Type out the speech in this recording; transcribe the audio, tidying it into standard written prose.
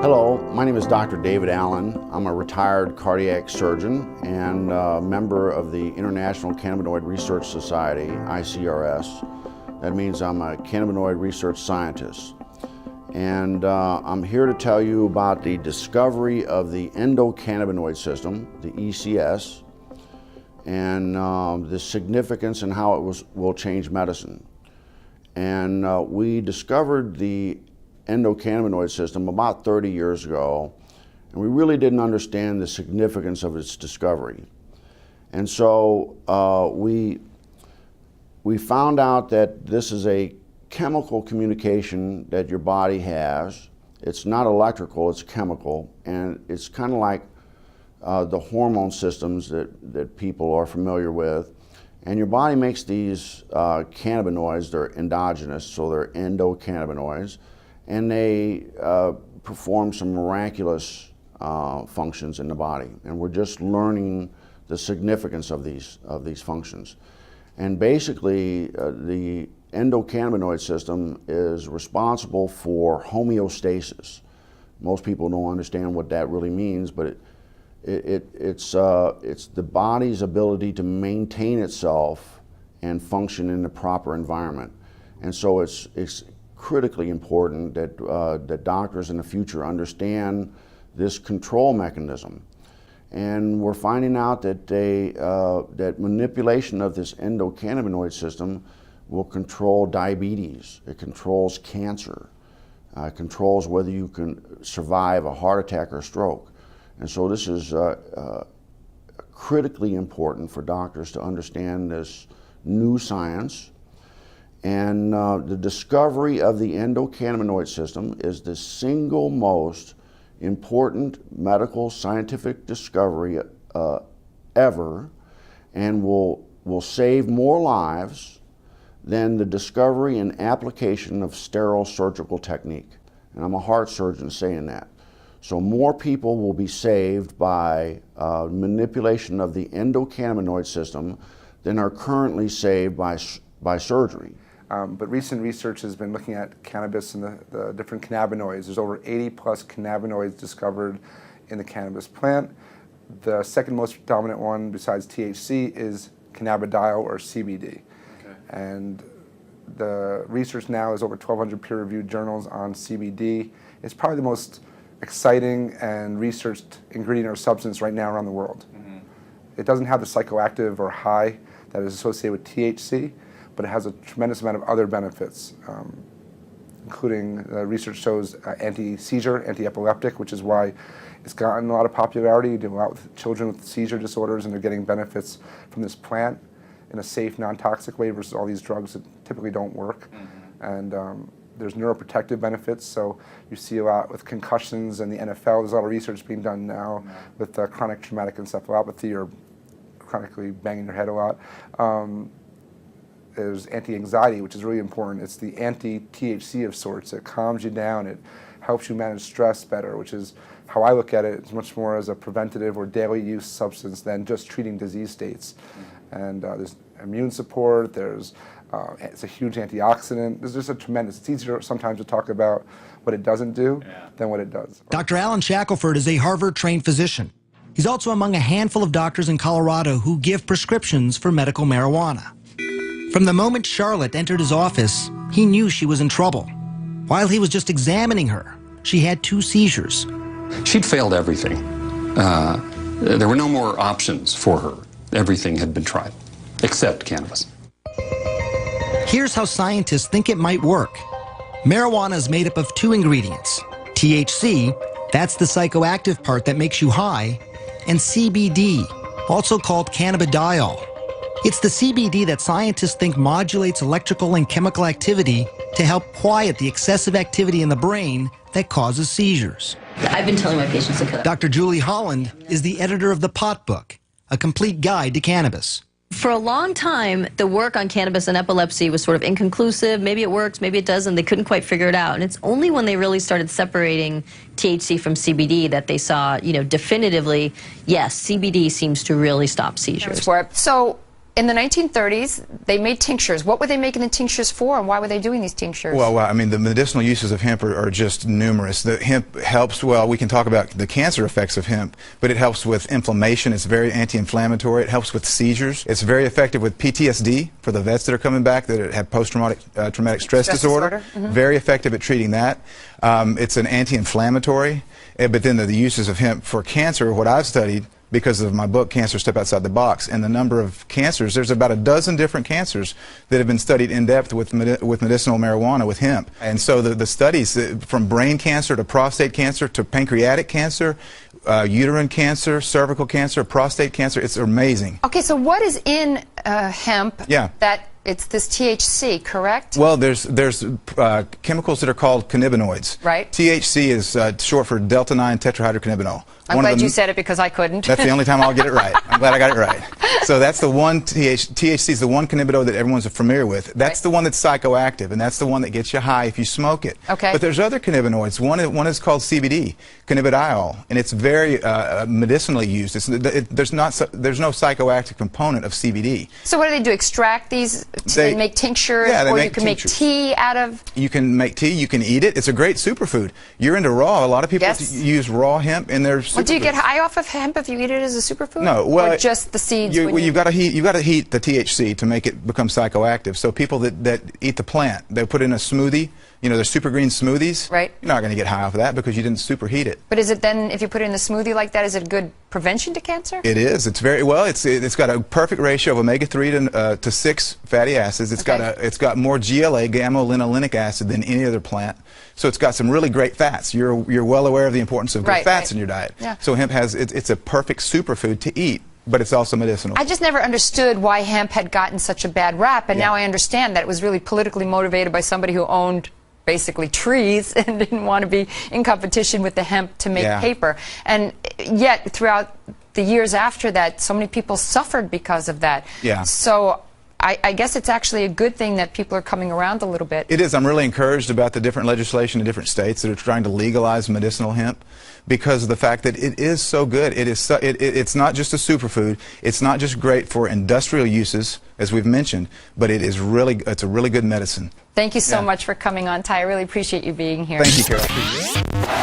Hello, my name is Dr. David Allen. I'm a retired cardiac surgeon and member of the International Cannabinoid Research Society, ICRS. That means I'm a cannabinoid research scientist. And I'm here to tell you about the discovery of the endocannabinoid system, the ECS, and the significance and how it will change medicine. And we discovered the endocannabinoid system about 30 years ago, and we really didn't understand the significance of its discovery. And so we found out that this is a chemical communication that your body has. It's not electrical, it's chemical, and it's kind of like the hormone systems that people are familiar with. And your body makes these cannabinoids. They're endogenous, so they're endocannabinoids, and they perform some miraculous functions in the body. And we're just learning the significance of these functions. And basically, the endocannabinoid system is responsible for homeostasis. Most people don't understand what that really means, but it's the body's ability to maintain itself and function in the proper environment. And so it's critically important that that doctors in the future understand this control mechanism. And we're finding out that that manipulation of this endocannabinoid system will control diabetes. It controls cancer. It controls whether you can survive a heart attack or stroke. And so this is critically important for doctors to understand this new science. And the discovery of the endocannabinoid system is the single most important medical scientific discovery ever, and will save more lives than the discovery and application of sterile surgical technique. And I'm a heart surgeon saying that. So more people will be saved by manipulation of the endocannabinoid system than are currently saved by surgery. But recent research has been looking at cannabis and the different cannabinoids. There's over 80 plus cannabinoids discovered in the cannabis plant. The second most dominant one besides THC is cannabidiol, or CBD. Okay. And the research now is over 1,200 peer-reviewed journals on CBD. It's probably the most exciting and researched ingredient or substance right now around the world. Mm-hmm. It doesn't have the psychoactive or high that is associated with THC, but it has a tremendous amount of other benefits, including research shows anti-seizure, anti-epileptic, which is why it's gotten a lot of popularity. You do a lot with children with seizure disorders, and they're getting benefits from this plant in a safe, non-toxic way versus all these drugs that typically don't work. Mm-hmm. And there's neuroprotective benefits, so you see a lot with concussions and the NFL. There's a lot of research being done now with chronic traumatic encephalopathy, or chronically banging your head a lot. There's anti-anxiety, which is really important. It's the anti-THC of sorts. It calms you down. It helps you manage stress better, which is how I look at it. It's much more as a preventative or daily use substance than just treating disease states. Mm-hmm. And there's immune support. There's it's a huge antioxidant. There's just a tremendous. It's easier sometimes to talk about what it doesn't do than what it does. Dr. Alan Shackelford is a Harvard-trained physician. He's also among a handful of doctors in Colorado who give prescriptions for medical marijuana. From the moment Charlotte entered his office, he knew she was in trouble. While he was just examining her, she had 2 seizures. She'd failed everything. There were no more options for her. Everything had been tried, except cannabis. Here's how scientists think it might work. Marijuana is made up of 2 ingredients. THC, that's the psychoactive part that makes you high, and CBD, also called cannabidiol. It's the CBD that scientists think modulates electrical and chemical activity to help quiet the excessive activity in the brain that causes seizures. I've been telling my patients to cut. Dr. Julie Holland is the editor of The Pot Book, a complete guide to cannabis. For a long time, the work on cannabis and epilepsy was sort of inconclusive. Maybe it works, maybe it doesn't. They couldn't quite figure it out. And it's only when they really started separating THC from CBD that they saw, definitively, yes, CBD seems to really stop seizures. So in the 1930s, they made tinctures. What were they making the tinctures for, and why were they doing these tinctures? Well, I mean, the medicinal uses of hemp are just numerous. The hemp helps, well, we can talk about the cancer effects of hemp, but it helps with inflammation. It's very anti-inflammatory. It helps with seizures. It's very effective with PTSD for the vets that are coming back that have post-traumatic traumatic stress disorder. Very effective at treating that. It's an anti-inflammatory. But then the uses of hemp for cancer, what I've studied, because of my book, Cancer Step Outside the Box, and the number of cancers, there's about a dozen different cancers that have been studied in depth with medicinal marijuana, with hemp. And so the studies, from brain cancer to prostate cancer to pancreatic cancer, uterine cancer, cervical cancer, prostate cancer, it's amazing. Okay, so what is in hemp that it's this THC, correct? Well, there's chemicals that are called cannabinoids. Right. THC is short for delta-9 tetrahydrocannabinol. I'm glad you said it because I couldn't. That's the only time I'll get it right. I'm glad I got it right. So that's the one, THC is the one cannabinoid that everyone's familiar with. That's the one that's psychoactive, and that's the one that gets you high if you smoke it. Okay. But there's other cannabinoids. One is called CBD, cannabidiol, and it's very medicinally used. There's no psychoactive component of CBD. So what do? Extract these and make tinctures, or you can make tea out of? You can make tea. You can eat it. It's a great superfood. You're into raw. A lot of people use raw hemp in their superfoods. Well, do you get high off of hemp if you eat it as a superfood? No, well, or just the seeds. You've got to heat the THC to make it become psychoactive. So people that eat the plant, they put it in a smoothie. You know, they're super green smoothies. Right. You're not going to get high off of that because you didn't superheat it. But is it then, if you put it in a smoothie like that, is it good prevention to cancer? It is. It's very well. It's got a perfect ratio of omega-3 to 6 fatty acids. It's got more GLA, gamma-linolenic acid, than any other plant. So it's got some really great fats. You're well aware of the importance of good fats in your diet. Yeah. So hemp it's a perfect superfood to eat. But it's also medicinal. I just never understood why hemp had gotten such a bad rap, and now I understand that it was really politically motivated by somebody who owned basically trees and didn't want to be in competition with the hemp to make paper. And yet, throughout the years after that, so many people suffered because of that. Yeah. So I guess it's actually a good thing that people are coming around a little bit. It is. I'm really encouraged about the different legislation in different states that are trying to legalize medicinal hemp, because of the fact that it is so good. It's not just a superfood. It's not just great for industrial uses, as we've mentioned, but it's a really good medicine. Thank you so much for coming on, Ty. I really appreciate you being here. Thank you, Carol.